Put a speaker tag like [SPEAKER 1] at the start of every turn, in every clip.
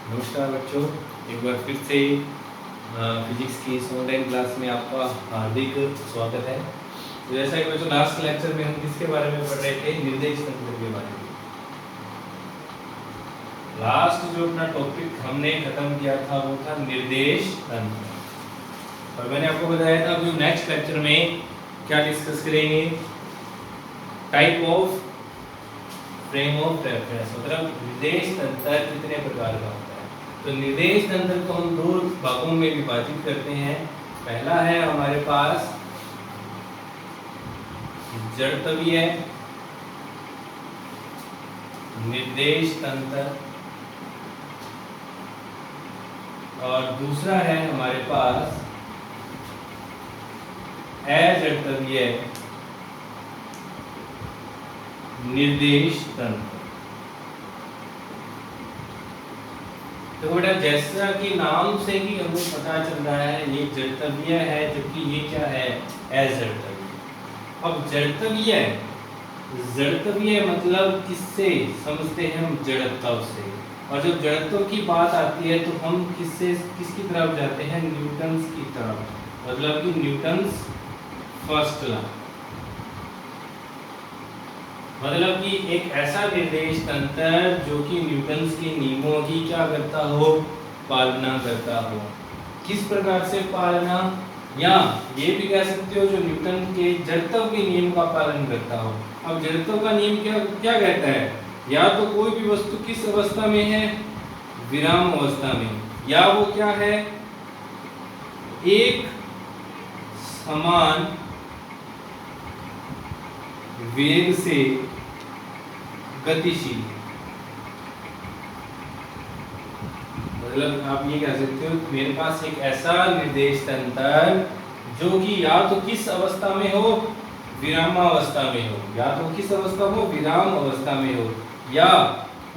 [SPEAKER 1] नमस्कार बच्चों, एक बार फिर से फिजिक्स की इस ऑनलाइन क्लास में आपका हार्दिक स्वागत है। तो जैसा कि बच्चों लास्ट लेक्चर में हम किसके बारे में पढ़ रहे थे, निर्देश तंत्र के बारे में। लास्ट जो अपना टॉपिक हमने खत्म किया था वो था निर्देश तंत्र, और मैंने आपको बताया था कि नेक्स्ट लेक्चर में क्या डिस्कस करेंगे, type of frame of reference, मतलब निर्देश तंत्र कितने प्रकार का होता है। तो निर्देश तंत्र को हम दो भागों में विभाजित करते हैं। पहला है हमारे पास जड़त्वीय निर्देश तंत्र, और दूसरा है हमारे पास अजड़त्वीय निर्देश तंत्र। तो बेटा जैसा कि नाम से ही हमें पता चल रहा है ये जड़त्वीय है, जबकि ये क्या है, अजड़त्वीय। अब जड़त्वीय मतलब किससे समझते हैं हम, जड़त्व से। और जब जड़त्व की बात आती है तो हम किसकी तरफ जाते हैं, न्यूटन्स की तरफ, मतलब कि न्यूटन्स फर्स्ट लॉ, मतलब कि एक ऐसा निर्देश तंत्र जो कि न्यूटन्स के नियमों की क्या करता हो, पालना करता हो। किस प्रकार से पालना, या ये भी कह सकते हो जो न्यूटन के जड़त्व के नियम का पालन करता हो। अब जड़त्व का नियम क्या कहता है, या तो कोई भी वस्तु किस अवस्था में है, विराम अवस्था में, या वो क्या है, एक समान वेग से गतिशील। मतलब आप ये कह सकते हो मेरे पास एक ऐसा निर्देश तंत्र जो कि या तो किस अवस्था में हो, विरामावस्था में हो, या तो किस अवस्था हो, विराम अवस्था में हो, या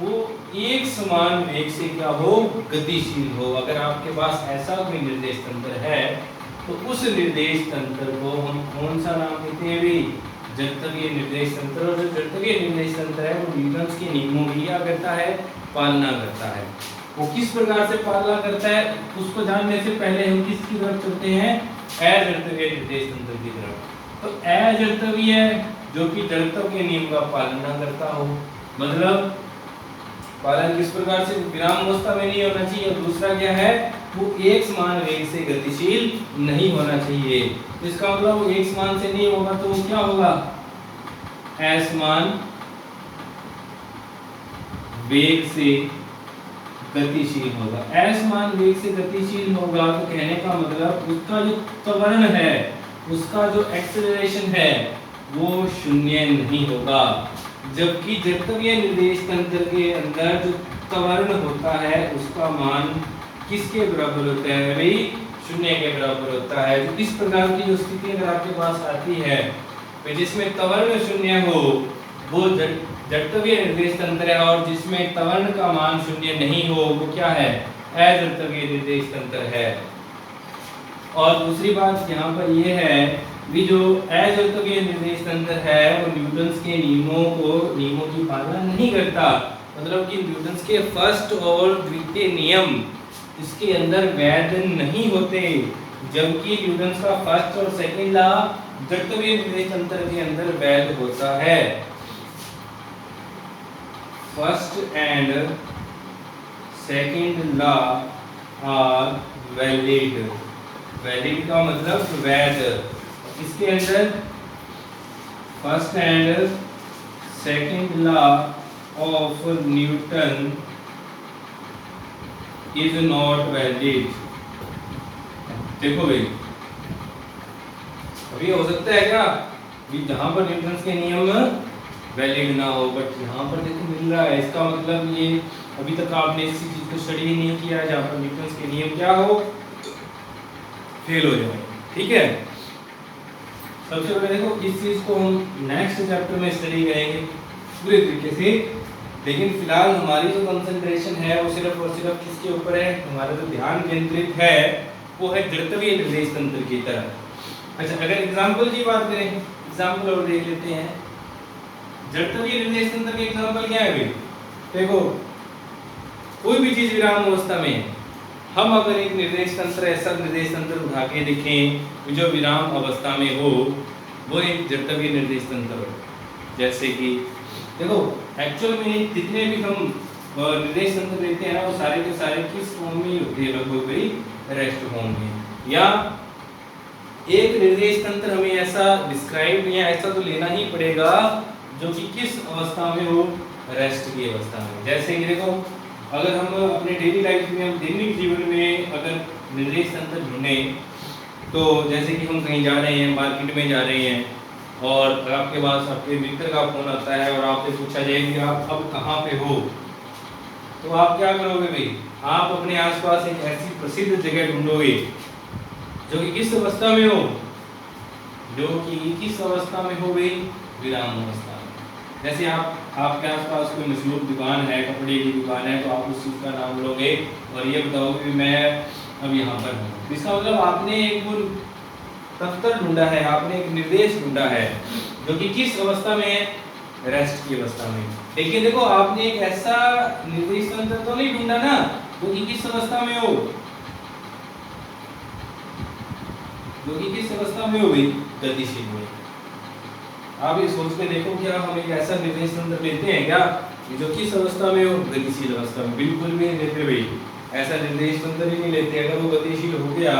[SPEAKER 1] वो एक समान वेग से क्या हो, गतिशील हो। अगर आपके पास ऐसा कोई निर्देश तंत्र है तो उस निर्देश तंत्र को हम कौन सा नाम देते हैं भी, जड़त्वीय निर्देश तंत्र। और जो जड़त्वीय निर्देश तंत्र है वो न्यूटन के नियमों की क्या करता है, पालना करता है। वो किस प्रकार से पालना करता है उसको जानने से पहले हम किसकी तरफ चलते हैं, अजड़त्वीय निर्देश तंत्र की तरफ। तो अजड़त्वीय जो कि जड़त्व के नियम का पालना करता हो, मतलब पालन किस प्रकार से, विराम अवस्था में नहीं होना चाहिए, और दूसरा क्या है, वो एक समान वेग से गतिशील नहीं होना चाहिए। इसका मतलब वो एक समान से नहीं होगा तो वो क्या होगा, असमान वेग से गतिशील होगा। असमान वेग से गतिशील होगा तो कहने का मतलब उसका जो त्वरण है, उसका जो एक्सेलरेशन है वो शून्य नहीं होगा। जबकि जड़त्वीय निर्देश तंत्र के अंदर जो त्वरण होता है उसका मान किसके बराबर होता है भाई, शून्य के बराबर होता है। तो इस प्रकार की जो स्थिति अगर आपके पास आती है जिसमें त्वरण शून्य हो, वो जड़त्वीय निर्देश तंत्र है, और जिसमें त्वरण का मान शून्य नहीं हो वो क्या है, अजड़त्वीय निर्देश तंत्र है। और दूसरी बात यहाँ पर ये है भी जो अजड़त्वीय निर्देश तंत्र है वो न्यूटन्स के नियमों की पालना नहीं करता, मतलब कि न्यूटन्स के फर्स्ट और द्वितीय नियम इसके अंदर वैध नहीं होते, जबकि न्यूटन्स का फर्स्ट और सेकंड लॉ जड़त्वीय निर्देश तंत्र के अंदर वैध होता है। First and second law are valid. Valid का मतलब वैध। इसके अंदर first and second law of Newton is not valid. देखो भाई, अभी हो सकता है क्या कि जहां पर न्यूटन के नियम वैलिड ना हो, बट यहाँ पर देखो मिल रहा है। इसका मतलब ये अभी तक आपने इसी चीज को स्टडी ही नहीं किया है जहाँ पर न्यूटन के नियम क्या हो, फेल हो जाए। ठीक है, सबसे पहले देखो इस चीज को हम नेक्स्ट चैप्टर में स्टडी करेंगे पूरे तरीके से, लेकिन फिलहाल हमारी जो कंसंट्रेशन है वो सिर्फ और सिर्फ किसके ऊपर है, हमारा जो ध्यान केंद्रित है वो है जड़त्वीय निर्देश तंत्र की तरफ। अच्छा, अगर एग्जांपल की बात करें, एग्जांपल और देख लेते हैं। जड़त्वीय निर्देश तंत्र के एग्जांपल क्या है भाई, देखो कोई भी चीज विराम अवस्था में है। हम अगर एक निर्देश तंत्र, ऐसा निर्देश तंत्र उठा के देखें जो विराम अवस्था में हो, वो एक जड़त्वीय निर्देश तंत्र हो। जैसे कि देखो एक्चुअल में जितने भी हम निर्देश तंत्र लेते हैं ना, वो सारे के सारे किस फॉर्म में होते हैं, लगभग वही रेस्ट फॉर्म में। या एक निर्देश तंत्र हमें ऐसा डिस्क्राइब या ऐसा तो लेना ही पड़ेगा जो कि किस अवस्था में हो, रेस्ट की अवस्था में। जैसे कि देखो अगर हम अपने डेली लाइफ में, हम दैनिक जीवन में अगर निर्देश तंत्र ढूंढें, तो जैसे कि हम कहीं जा रहे हैं, मार्केट में जा रहे हैं और आपके पास आपके मित्र का फोन आता है और आपसे पूछा जाए कि आप अब कहाँ पे हो, तो आप क्या करोगे भाई? आप अपने आसपास एक ऐसी प्रसिद्ध जगह ढूंढोगे जो कि किस अवस्था में हो, जो कि किस अवस्था में हो भाई? विराम अवस्था में। जैसे आपके आसपास कोई मशहूर दुकान है, कपड़े की दुकान है, तो आप उस चीज़ का नाम लोगे और ये बताओगे कि मैं अब यहाँ पर हूँ। इसका मतलब आपने एक वो तंत्र ढूंढा है, आपने एक निर्देश ढूंढा है जो कि किस अवस्था में है? रेस्ट की अवस्था में। लेकिन देखो आपने एक ऐसा निर्देश तंत्र तो नहीं ढूंढा ना जो कि किस अवस्था में हो, जो कि किस अवस्था में हो भाई? गतिशील में। आप ये सोच के देखो क्या हम एक ऐसा निर्देश तंत्र लेते हैं क्या जो किस अवस्था में हो? गतिशील अवस्था में। बिल्कुल भी नहीं लेते भाई, ऐसा निर्देश तंत्र ही नहीं लेते। अगर वो गतिशील हो गया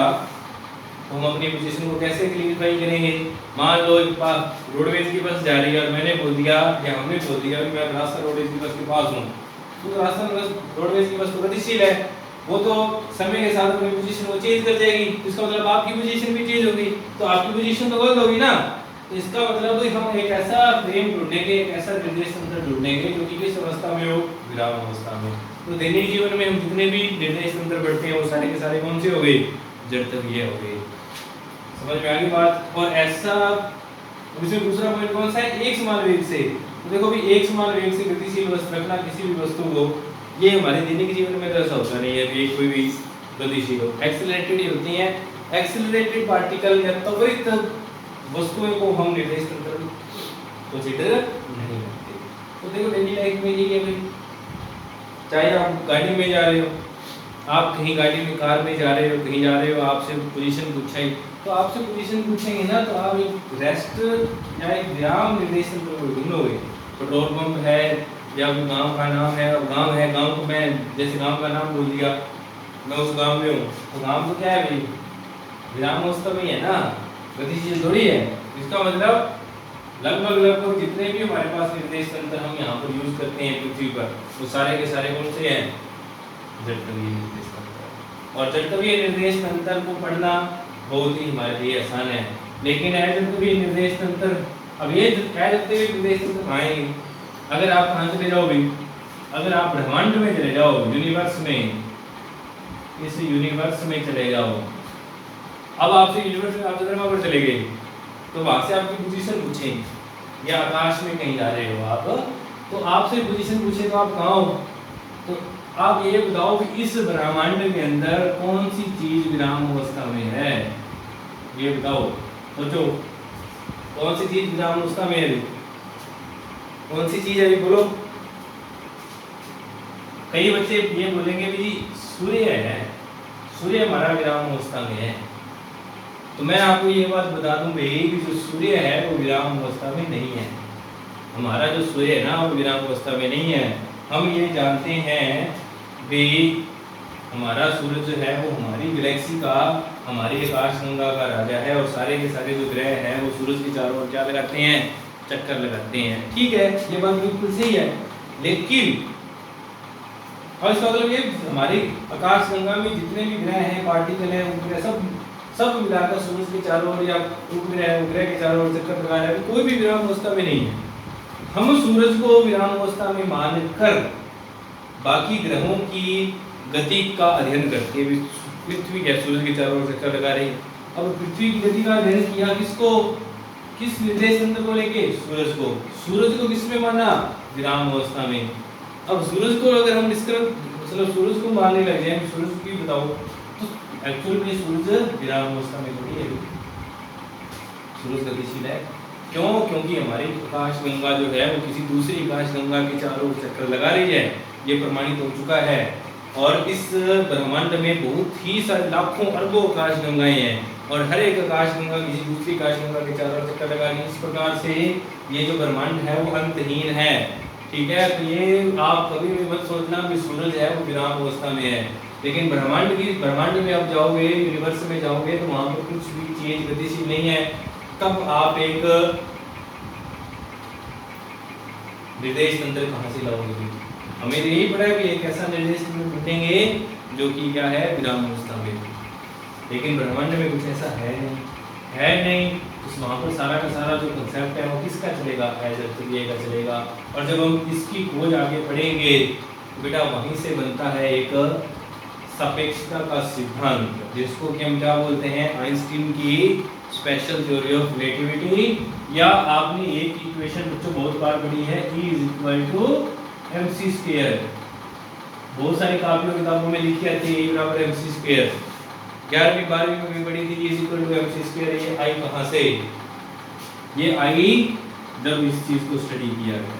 [SPEAKER 1] तो हम अपनी पोजीशन को कैसे क्लियरिफाई करेंगे? मान लो रोडवेज की बस जा रही है और मैंने बोल दिया या हमने बोल दिया कि मैं रास्ता रोडवेज की बस के पास हूँ, तो रास्ता रोडवेज की बस तो गतिशील है, वो तो समय के साथ अपनी पोजीशन को चेंज कर जाएगी। इसका मतलब आपकी पोजीशन भी चेंज होगी, तो आपकी पोजीशन तो गलत होगी ना। तो इसका मतलब हम एक ऐसा फ्रेम ढूंढेंगे, एक ऐसा निर्देश तंत्र ढूंढेंगे जो कि किस अवस्था में हो? विराम अवस्था में। तो दैनिक जीवन में हम जितने भी निर्देश तंत्र बढ़ते हैं वो सारे के सारे कौन से हो गए? जड़त्वीय हो गए। समझ में आ गई बात? और ऐसा इसमें दूसरा पॉइंट कौन सा है? एक समान वेग से। तो देखो भी एक समान वेग से गतिशील वस्तु रखना किसी भी वस्तु को, ये हमारे दैनिक जीवन में तो ऐसा होता नहीं है कि कोई भी गतिशील हो। एक्सेलरेटेड ही होती है। एक्सेलरेटेड पार्टिकल या त्वरित वस्तुओं को हम निर्देश तंत्र कंसीडर नहीं करते। तो देखो डेली लाइफ में ये है भाई, चाहे आप गाड़ी में जा रहे हो, आप कहीं गाड़ी में, कार में जा रहे हो, कहीं जा रहे हो, आपसे पोजीशन पूछा, तो आपसे पोजीशन पूछेंगे ना, तो आप एक रेस्ट या एक विराम निर्देश तंत्र को ढूंढोगे। पेट्रोल पंप है या गांव का नाम है, और गांव है, गांव को मैं जैसे गांव का नाम बोल दिया, मैं उस गांव में हूँ, तो गांव तो क्या है भाई? विराम अवस्था में है ना, गतिशील थोड़ी है। इसका मतलब लगभग जितने भी हमारे पास निर्देश तंत्र हम यहाँ पर यूज करते हैं पृथ्वी पर, वो सारे के सारे कौन से हैं? जड़त्वीय निर्देश तंत्र। और जड़त्वीय निर्देश तंत्र को पढ़ना बहुत ही हमारे लिए आसान है। लेकिन अजड़त्वीय निर्देश तंत्र, अब ये अजड़त्वीय निर्देश तंत्र आएंगे अगर आप कहाँ चले जाओ भी, अगर आप ब्रह्मांड में चले जाओ, यूनिवर्स में, इस यूनिवर्स में चले जाओ, अब आपसे यूनिवर्स में आप चंद्रमा पर चले गए, तो वहां से आपकी पोजीशन पूछें, या आकाश में कहीं जा रहे हो आप, तो आपसे पोजीशन पूछे तो आप कहाँ हो, तो आप ये बताओ कि इस ब्रह्मांड के अंदर कौन सी चीज विराम अवस्था में है? ये बताओ, सोचो कौन सी चीज विराम अवस्था में है? कौन सी चीज है? बोलो। कई बच्चे ये बोलेंगे भी सूर्य है, सूर्य हमारा विराम अवस्था में है। तो मैं आपको ये बात बता दूं भाई कि जो सूर्य है वो विराम अवस्था में नहीं है। हमारा जो सूर्य है ना वो विराम अवस्था में नहीं है। हम ये जानते हैं भी हमारा सूरज जो है वो हमारी गैलेक्सी का, हमारी आकाश गंगा का राजा है, और सारे के सारे जो ग्रह हैं वो सूरज के चारों ओर क्या लगाते हैं? चक्कर लगाते हैं। ठीक है, ये बात बिल्कुल सही है। लेकिन और इसका मतलब ये हमारी आकाश गंगा में जितने भी ग्रह हैं, पार्टिकल हैं, उपग्रह, सब मिलाकर सूरज के चारों ओर या उपग्रह के चारों ओर चक्कर लगा रहे हैं, कोई भी विराम अवस्था में नहीं है। हम सूरज को विराम अवस्था में मानकर बाकी ग्रहों की गति का अध्ययन करके, पृथ्वी क्या सूरज के चारों ओर चक्कर लगा रही है, अब पृथ्वी की गति का अध्ययन किया किसको? किस निर्देश तंत्र को लेके? सूरज को। सूरज को किसमें माना? विराम अवस्था में। अब सूरज को अगर हम मतलब सूरज को मानने लग जाए, सूरज की बताओ, तो एक्चुअल में सूरज विराम अवस्था में थोड़ी है, सूरज गतिशील है। क्यों? क्योंकि हमारी आकाश गंगा जो है वो किसी दूसरी आकाश गंगा के चारों ओर चक्कर लगा रही है। ये प्रमाणित हो चुका है। और इस ब्रह्मांड में बहुत ही सारे लाखों अरबों आकाशगंगाएं हैं और हर एक आकाशगंगा किसी दूसरी आकाशगंगा के चारों ओर चक्कर लगा रही है। इस प्रकार से ये जो ब्रह्मांड है वो अंतहीन है। ठीक है, तो ये आप कभी भी मत सोचना कि सूरज है वो विराम अवस्था में है, लेकिन ब्रह्मांड में आप जाओगे, यूनिवर्स में जाओगे तो वहां पर कुछ भी चीज गतिशील नहीं है। तब आप एक निर्देश तंत्र कहां से लाओगे? हमें यही पड़ा है कि एक ऐसा निर्देश तंत्र ढूंढेंगे जो कि क्या है, विराम अवस्था में। लेकिन ब्रह्मांड में कुछ ऐसा है नहीं। तो वहाँ पर सारा का सारा जो कंसेप्ट है वो किसका चलेगा, एजर्तुल्य का चलेगा। और जब हम इसकी खोज आगे पढ़ेंगे तो बेटा वहीं से बनता है एक सापेक्षता का सिद्धांत, जिसको कि हम क्या बोलते हैं, आइंस्टीन की स्पेशल थ्योरी ऑफ रिलेटिविटी। या आपने एक इक्वेशन बच्चों बहुत बार पढ़ी है, E = mc²। बहुत सारी कापियों किताबों में लिखी आती है E = mc²। 11वीं 12वीं में भी पढ़ी थी E = mc²। ये आई कहाँ से? ये आई जब इस चीज को स्टडी किया गया,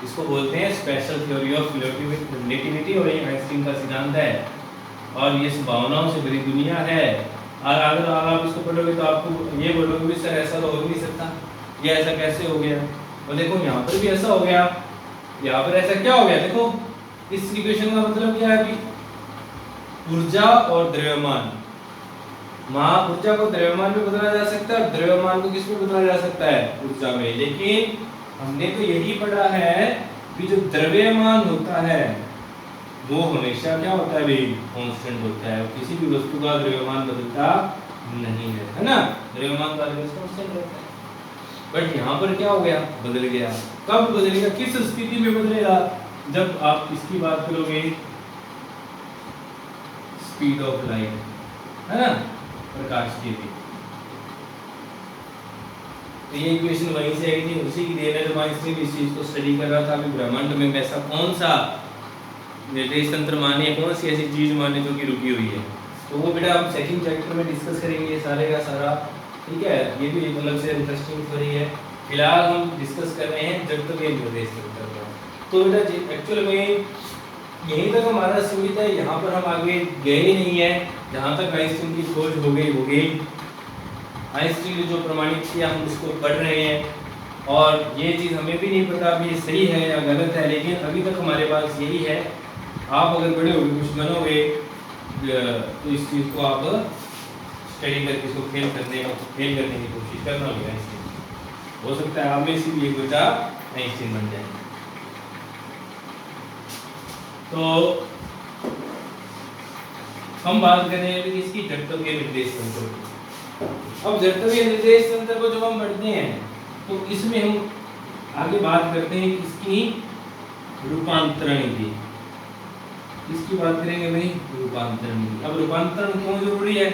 [SPEAKER 1] इसको बोलते हैं स्पेशल थ्योरी ऑफ रिलेटिविटी। और ये आइंस्टीन का सिद्धांत है और ये संभावनाओं से भरी दुनिया है। और अगर आप इसको पढ़ोगे तो आपको ये बोलोगे भी सर ऐसा तो हो नहीं सकता, ये ऐसा कैसे हो गया? और देखो यहाँ पर भी ऐसा हो गया, यहाँ पर ऐसा क्या हो गया? देखो इस इक्वेशन का मतलब क्या है कि ऊर्जा और द्रव्यमान, ऊर्जा को द्रव्यमान में बदला जा सकता है और द्रव्यमान को किस में बदला जा सकता है? ऊर्जा में। लेकिन हमने तो यही पढ़ा है कि जो द्रव्यमान होता है वो हमेशा क्या होता है भाई? कांस्टेंट होता है। किसी भी वस्तु का द्रव्यमान बदलता नहीं है ना? द्रव्यमान का कांस्टेंट रहता है। बट यहाँ पर क्या हो गया? बदल गया। कब बदलेगा? किस स्थिति में बदलेगा? जब आप इसकी बात करोगे स्पीड ऑफ लाइट, है ना, प्रकाश की भी। तो ये इक्वेशन वहीं से आई थी, उसी की देन है जब आइंस्टीन इस चीज को स्टडी कर रहा था कि ब्रह्मांड में ऐसा कौन सा निर्देश तंत्र माने, कौन सी ऐसी चीज माने जो कि रुकी हुई है। तो वो बेटा हम सेकंड चैप्टर में डिस्कस करेंगे सारे का सारा। ठीक है, ये भी एक अलग से इंटरेस्टिंग थ्योरी है। फिलहाल हम डिस्कस कर रहे हैं जब तक ये निर्देश तंत्र का। तो बेटा एक्चुअल में यहीं तक हमारा सीमित है, यहाँ पर हम आगे गए ही नहीं है। जहाँ तक आइंस्टीन की खोज हो गई। आइंस्टीन ने जो प्रमाणित किया हम उसको पढ़ रहे हैं और ये चीज़ हमें भी नहीं पता अभी ये सही है या गलत है, लेकिन अभी तक हमारे पास यही है। आप अगर बड़े होगे कुछ बनोगे तो इस चीज़ को आप स्टडी करके इसको फेल करने की कोशिश करना होगा। आइंस्टीन हो सकता है आप में से भी एक बेटा आइंस्टीन बन जाए। तो हम बात कर रहे हैं इसकी जड़त्वीय निर्देश तंत्र की। अब जड़त्वीय निर्देश तंत्र को जब हम पढ़ते हैं तो इसमें हम आगे बात करते हैं इसकी रूपांतरण की। इसकी बात करेंगे भाई रूपांतरण की। अब रूपांतरण क्यों जरूरी है?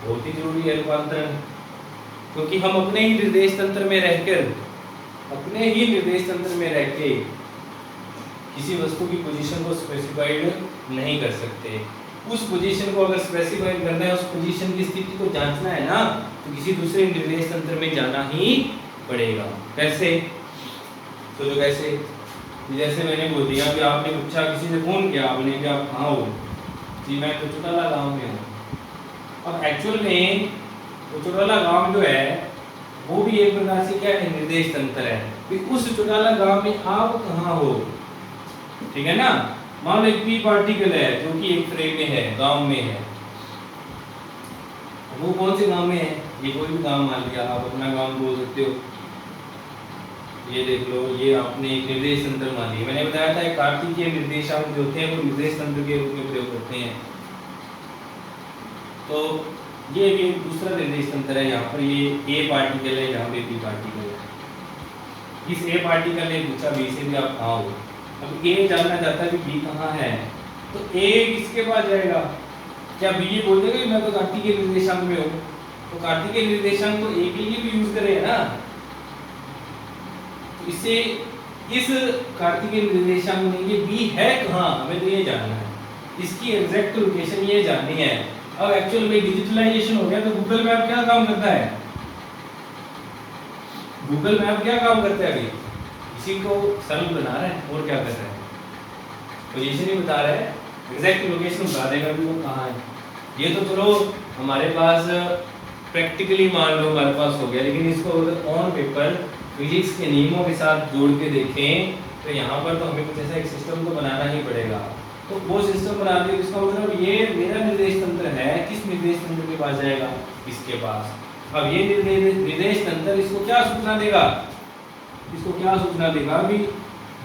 [SPEAKER 1] बहुत ही जरूरी है रूपांतरण, क्योंकि हम अपने ही निर्देश तंत्र में रह के किसी वस्तु की पोजीशन को स्पेसिफाइड नहीं कर सकते। उस पोजीशन को अगर स्पेसिफाई करना है, उस पोजीशन की स्थिति को जांचना है ना, तो किसी दूसरे निर्देश तंत्र में जाना ही पड़ेगा। कैसे? तो जो कैसे, जैसे मैंने बोल दिया कि आपने पूछा, किसी ने फोन किया आपने कि आप कहाँ हो? जी मैं तो चौटाला गाँव में हूँ। अब एक्चुअल में तो चौटाला गाँव जो है वो भी एक प्रकार से क्या है? निर्देश तंत्र है कि उस चौटाला गाँव में आप कहाँ हो। ठीक है ना? मान लो एक पी पार्टिकल है जो कि एक फ्रेम में है, गांव में है। वो कौन से गांव में है? ये कोई भी गांव मान लिया, आप अपना गांव बोल सकते हो। ये देख लो, ये आपने एक निर्देश तंत्र मान लिया। मैंने बताया था कार्तिकीय निर्देशांक जो होते हैं वो निर्देश तंत्र के रूप में प्रयोग करते हैं। तो ये भी एक दूसरा निर्देश तंत्र है। यहाँ पर ये ए पार्टिकल है, यहाँ पे बी पार्टिकल है। इस ए पार्टिकल ने पूछा बी से भी आप कहाँ हो। अब ए जानना चाहता है कि बी कहाँ है, तो ए किसके पास जाएगा? क्या बी ये बोल देगा कि मैं तो कार्तिकीय निर्देशांक में हूँ? तो कार्तिकीय निर्देशांक तो ए के लिए भी यूज करेगा ना। तो इससे इस कार्तिकीय निर्देशांक में ये बी है कहाँ, हमें तो ये जानना है। इसकी एग्जैक्ट लोकेशन ये जाननी है। अब एक्चुअल में डिजिटलाइजेशन हो गया तो गूगल मैप क्या काम करता है? गूगल मैप क्या काम करता है? अभी इसी को सरल बना रहा है और क्या कर रहा है? पोजीशन ही बता रहा है, एग्जैक्ट लोकेशन बता देगा कि वो कहाँ है। ये तो चलो हमारे पास प्रैक्टिकली मान लो हमारे पास हो गया, लेकिन इसको अगर ऑन पेपर फिजिक्स के नियमों के साथ जोड़ के देखें तो यहाँ पर तो हमें कुछ ऐसा एक सिस्टम तो बनाना ही पड़ेगा। तो वो सिस्टम बना दिया, इसका मतलब ये मेरा निर्देश तंत्र है, किस निर्देश तंत्र के पास जाएगा, इसके पास। अब ये निर्देश तंत्र इसको क्या सूचना देगा, इसको क्या सूचना देगा भी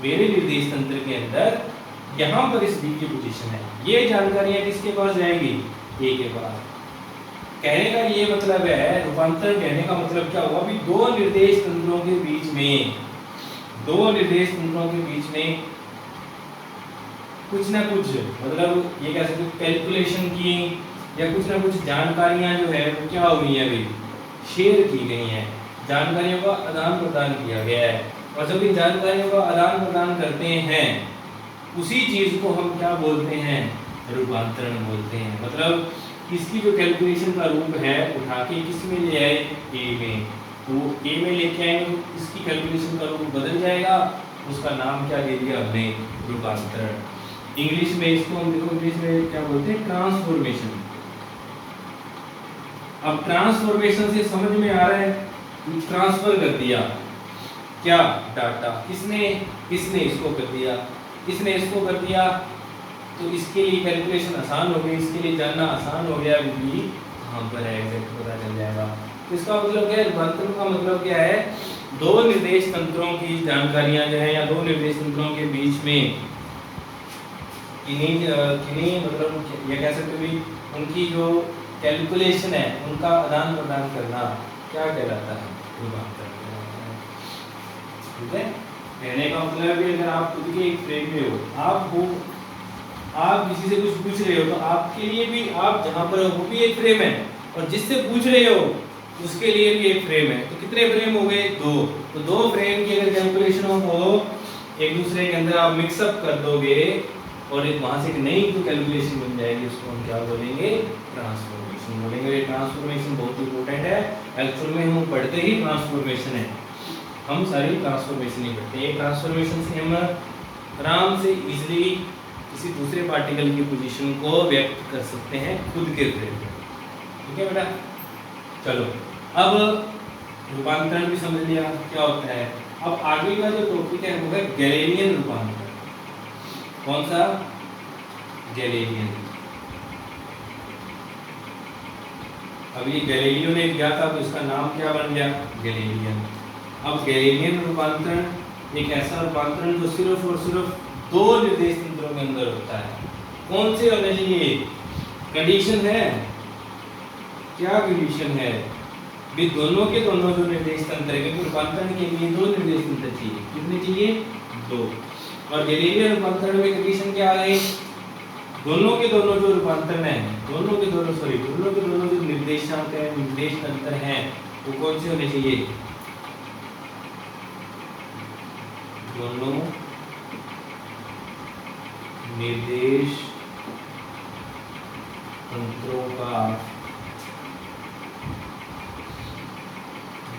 [SPEAKER 1] मेरे निर्देश तंत्र के अंदर यहाँ पर इस बी की पोजीशन है, ये जानकारियां किसके पास जाएगी, ए के पास। कहने का ये मतलब है, रूपांतरण कहने का मतलब क्या हुआ, अभी दो निर्देश तंत्रों के बीच में, दो निर्देश तंत्रों के बीच में कुछ ना कुछ, मतलब ये कह सकते कैलकुलेशन की या कुछ ना कुछ जानकारियां जो है वो क्या हुई है, अभी शेयर की गई हैं, जानकारियों का आदान प्रदान किया गया है। और जब इन जानकारियों का आदान प्रदान करते हैं उसी चीज को हम क्या बोलते हैं, रूपांतरण बोलते हैं। मतलब इसकी जो कैलकुलेशन का रूप है उठा के किस में ले आए, ए में, तो ए में लेके आएंगे तो इसकी कैलकुलेशन का रूप बदल जाएगा, उसका नाम क्या दे दिया हमने, रूपांतरण। इंग्लिश में इसको हम देखो, इंग्लिश में क्या बोलते हैं, ट्रांसफॉर्मेशन। अब ट्रांसफॉर्मेशन से समझ में आ रहा है, ट्रांसफर कर दिया क्या, डाटा, किसने किसने इसको कर दिया, किसने इसको कर दिया, तो इसके लिए कैलकुलेशन आसान हो गई, इसके लिए जानना आसान हो गया, भी कहाँ पर है एग्जैक्ट पता चल जाएगा। तो इसका मतलब क्या है, रूपांतरण का मतलब क्या है, दो निर्देश तंत्रों की जानकारियां जो है या दो निर्देश तंत्रों के बीच में किन्हीं मतलब ये कह सकते भी उनकी जो कैलकुलेशन है उनका आदान प्रदान करना क्या कहलाता है, रूपांतरण। ठीक है, कहने का मतलब है अगर आप खुद के एक फ्रेम में हो, आप किसी से कुछ पूछ रहे हो तो आपके लिए भी, आप जहाँ पर हो वो भी एक फ्रेम है और जिससे पूछ रहे हो उसके लिए भी एक फ्रेम है। तो कितने फ्रेम हो गए, दो। तो दो फ्रेम की अगर कैलकुलेशन हो एक दूसरे के अंदर आप मिक्सअप कर दोगे और एक वहां से एक नई तो कैलकुलेशन बन जाएगी, उसको हम क्या बोलेंगे, ट्रांसफॉर्मेशन बोलेंगे। ट्रांसफॉर्मेशन बहुत इंपॉर्टेंट है, एक्चुअल में हम पढ़ते ही ट्रांसफॉर्मेशन है, हम सारी ट्रांसफॉर्मेशन ही पढ़ते हैं। ट्रांसफॉर्मेशन से हम आराम से इजीली किसी दूसरे पार्टिकल की पोजीशन को व्यक्त कर सकते हैं खुद के फ्रेम में। ठीक है बेटा, चलो अब रूपांतरण भी समझ लिया क्या होता है। अब आगे का जो टॉपिक है वो है गैलेलियन रूपांतरण। कौन सा, गैलेलियन। अब ये गैलीलियो ने किया था तो इसका नाम क्या बन गया, गैलेलियन। अब गैलेलियन रूपांतरण एक ऐसा रूपांतरण जो सिर्फ और सिर्फ दो निर्देश तंत्रों के अंदर होता है। कौन से होने चाहिए, कंडीशन है, क्या कंडीशन है भी, दोनों के दोनों जो निर्देश तंत्र है, रूपांतरण के लिए दो निर्देश तंत्र चाहिए, कितने चाहिए, दो। और गैलीलियन रूपांतरण में कंडीशन क्या आ गई, दोनों के दोनों जो रूपांतरण है, दोनों के दोनों जो निर्देशांक है, निर्देश तंत्र हैं, वो कौन से होने चाहिए, दोनों निर्देश तंत्रों का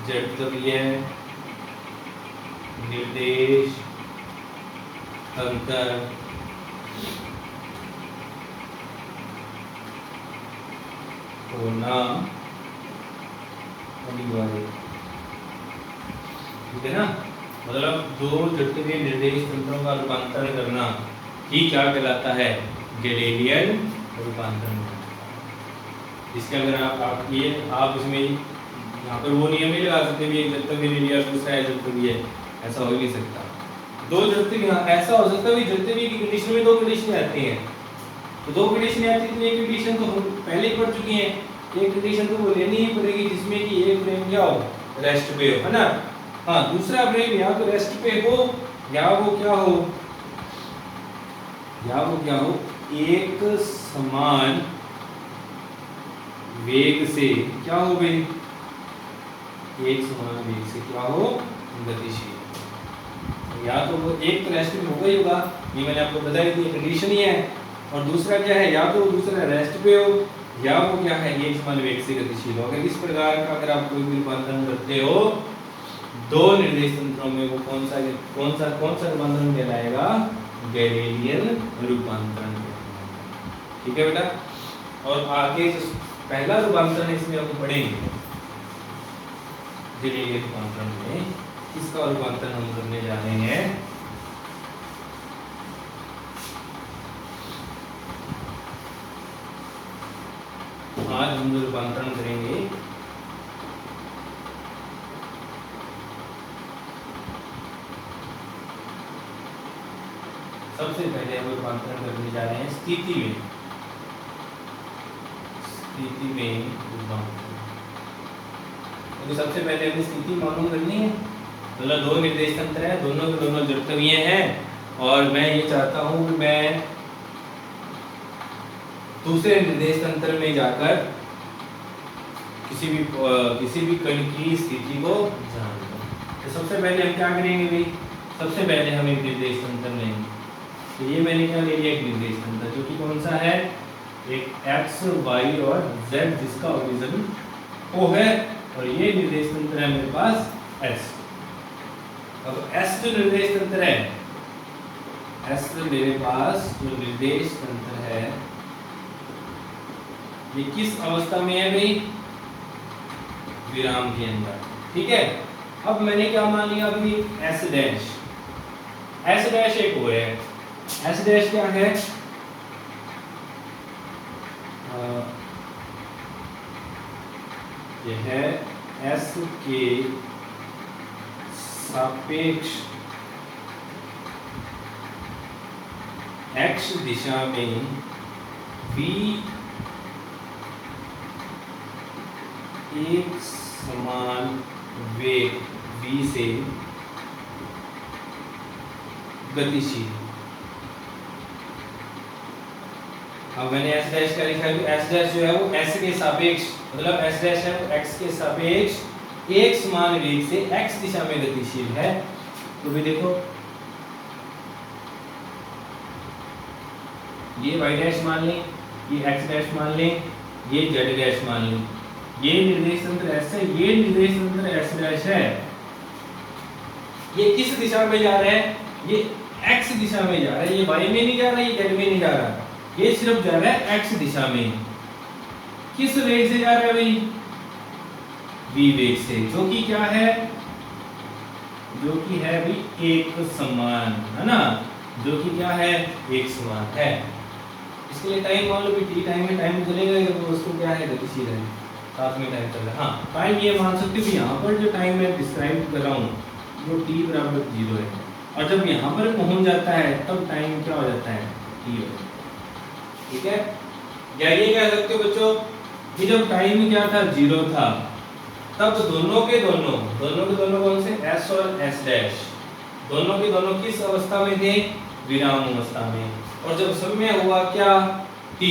[SPEAKER 1] जड़त्वीय निर्देश तंत्र होना अनिवार्य। ठीक है ना, मतलब दो जड़त्वीय निर्देश तंत्रों का रूपांतरण करना ही क्या कहलाता है, गैलीलियन रूपांतरण। इसके अगर आप ये आप इसमें यहाँ पर वो नियम नहीं लगा सकते भी एक जड़त्वीय ले लिया दूसरा जड़त्वीय है, ऐसा हो ही नहीं सकता। दो जड़त्वीय ऐसा हो सकता है जड़त्वीय की कंडीशन में दो कंडीशन आती हैं, तो दो कंडीशन आती है, तो एक कंडीशन तो हम पहले ही पढ़ चुके हैं, एक कंडीशन तो वो लेनी ही पड़ेगी जिसमें कि एक फ्रेम क्या हो, रेस्ट पे हो, है ना। हाँ, दूसरा फ्रेम या तो रेस्ट पे हो या वो क्या हो, एक समान वेग से क्या हो गई, एक समान वेग से क्या हो, गतिशील। या तो वो एक तो रेस्ट में होगा ही होगा, ये मैंने आपको बताई थी कंडीशन ही है, और दूसरा क्या है, या तो दूसरा रेस्ट पे हो या वो क्या है, एक समान वेग से गतिशील हो। अगर इस प्रकार का अगर आप कोई भी रूपांतरण करते हो दो निर्देश तंत्रों में, वो कौन सा रूपांतरण कहलाएगा, गैलीलियन रूपांतरण। ठीक है बेटा, और आगे जो पहला रूपांतरण इसमें हम पढ़ेंगे गैलीलियन रूपांतरण में, इसका रूपांतरण हम करने जा रहे हैं आज हम जो रूपांतरण करेंगे सबसे पहले हम रूपांतरण करने जा रहे हैं स्थिति में रूपांतरण। तो सबसे पहले हमें स्थिति मालूम करनी है, मतलब दो निर्देश तंत्र है, दोनों के दोनों जुड़तवीय हैं, और मैं ये चाहता हूं कि मैं दूसरे निर्देश तंत्र में जाकर किसी भी कण की स्थिति को जान लूं। तो सबसे पहले हम क्या करेंगे भाई, सबसे पहले हम एक निर्देश तंत्र लेंगे। तो ये मैंने क्या ले लिया, एक निर्देश तंत्र जो कि कौन सा है, एक x, y और z जिसका ओरिजिन O है, और ये निर्देश तंत्र है मेरे पास S। अब S जो निर्देश तंत्र है, S मेरे पास जो निर्देश तंत्र है ये किस अवस्था में है भाई, विराम के अंदर। ठीक है, अब मैंने क्या मान लिया अभी, S डैश, S डैश एक और है, S डैश क्या है, यह है S के सापेक्ष x दिशा में v एक समान वेग v से गतिशील। अब मैंने s डैश का लिखा है, तो s डैश जो है वो s के सापेक्ष, मतलब s डैश है वो x के सापेक्ष एक समान वेग से x दिशा में गतिशील है। तो भी देखो ये y डैश मान लें, ये x डैश मान लें, ये z डैश मान लें, ये निर्देश तंत्र s है, ये निर्देश तंत्र s डैश है। ये किस दिशा में जा रहा है, ये x दिशा में जा रहा है, ये y में नहीं जा रहा, ये z में नहीं जा रहा, ये सिर्फ जा रहा है x दिशा में। किस वेग से जा रहा है भाई, v वेग से, जो कि क्या है, जो कि है भाई एक समान, है ना, जो कि क्या है, एक समान है। इसके लिए टाइम मान लो भी t टाइम में टाइम चलेगा, तो उसको क्या है, गतिशील है, साथ में टाइम चल रहा है। हाँ, टाइम ये मान सकते हो कि यहाँ पर जो टाइम मैं डिस्क्राइब कर रहा हूँ वो t बराबर 0 है, और जब यहाँ पर पहुँच जाता है तब टाइम क्या हो जाता है, t हो जाता है। ठीक है, या ये कह सकते हो बच्चों कि जब टाइम क्या था, 0 था, तब दोनों के दोनों कौन से, s और s डैश, दोनों के दोनों किस अवस्था में थे, विराम अवस्था में। और जब समय हुआ क्या, t,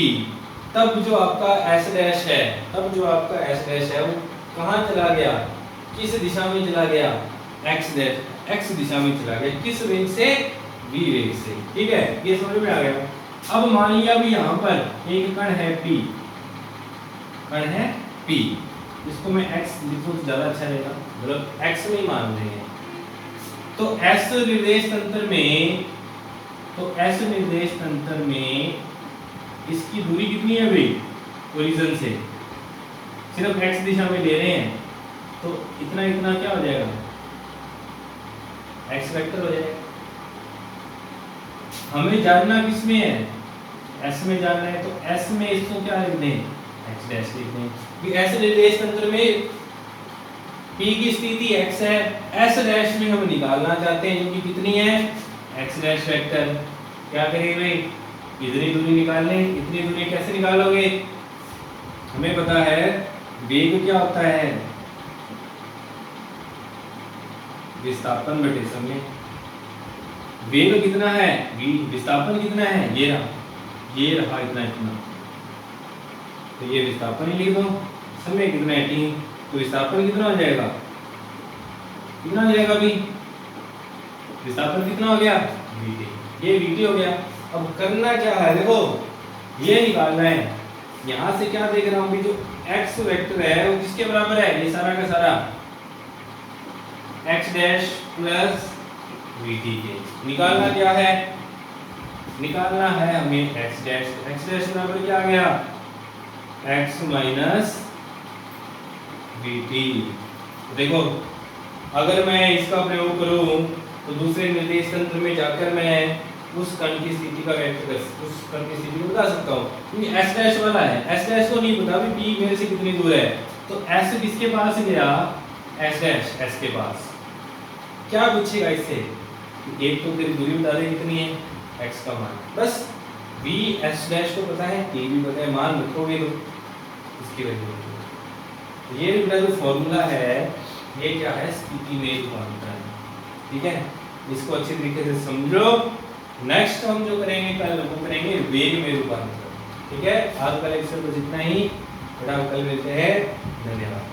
[SPEAKER 1] तब जो आपका s डैश है, वो कहाँ चला गया, किस दिशा में चला गया, x डैश, x दिशा में चला गया, किस वेग से, v वेग से। ठीक है, ये समझ में आ गया। अब मान लिया भी यहाँ पर एक कण है p, इसको मैं x लिखूं तो ज्यादा अच्छा रहेगा, मतलब x में ही मान रहे हैं। तो S निर्देश तंत्र में इसकी दूरी कितनी है भाई, ओरिजिन से, सिर्फ x दिशा में ले रहे हैं, तो इतना क्या हो जाएगा, x वेक्टर हो जाएगा। हमें जानना किस में है, s में जानना है, तो s में इसको क्या लिख दें, x डैश लिख दें, कि s निर्देश तंत्र में p की स्थिति x है, s डैश में हम निकालना चाहते हैं जो कि कितनी है, x डैश वेक्टर। क्या करेंगे भाई, इतनी दूरी निकाल लें। इतनी दूरी कैसे निकालोगे, हमें पता है वेग क्या होता है, विस्थापन बटे समय। वेग कितना है, विस्थापन कितना है, ये रहा इतना, तो ये विस्थापन ही लिख दो। समय कितना है, t, तो विस्थापन कितना हो जाएगा, अभी विस्थापन कितना हो गया, vt, ये vt हो गया। अब करना क्या है, देखो ये निकालना है, यहाँ से क्या देख रहा हूँ, जो x वेक्टर है वो किसके बराबर है, ये सारा का सारा x डैश प्लस vt के। निकालना क्या है, निकालना है हमें x डैश। x डैश बराबर क्या आ गया, x माइनस vt। देखो अगर मैं इसका प्रयोग करूं तो दूसरे निर्देश तंत्र में जाकर मैं उस कण की स्थिति का वेक्टर, उस कण की स्थिति को बता सकता हूं, क्योंकि s डैश वाला है, s डैश को नहीं पता भी p मेरे से कितनी दूर है, तो s किसके पास गया, s डैश s के पास। क्या पूछेगा इससे, एक तो तेरी दूरी बता दे कितनी है, x का मान, बस v s डैश को पता है, t भी पता है, मान रखोगे तो इसकी वैल्यू। ये मेरा जो फॉर्मूला है ये क्या है, स्थिति में रूपांतरण, ठीक है, इसको अच्छे तरीके से समझो। नेक्स्ट हम जो करेंगे कल वो करेंगे वेग में रूपांतरण, ठीक है। आज का लेक्चर बस इतना ही, बड़ा कल मिलते हैं, धन्यवाद।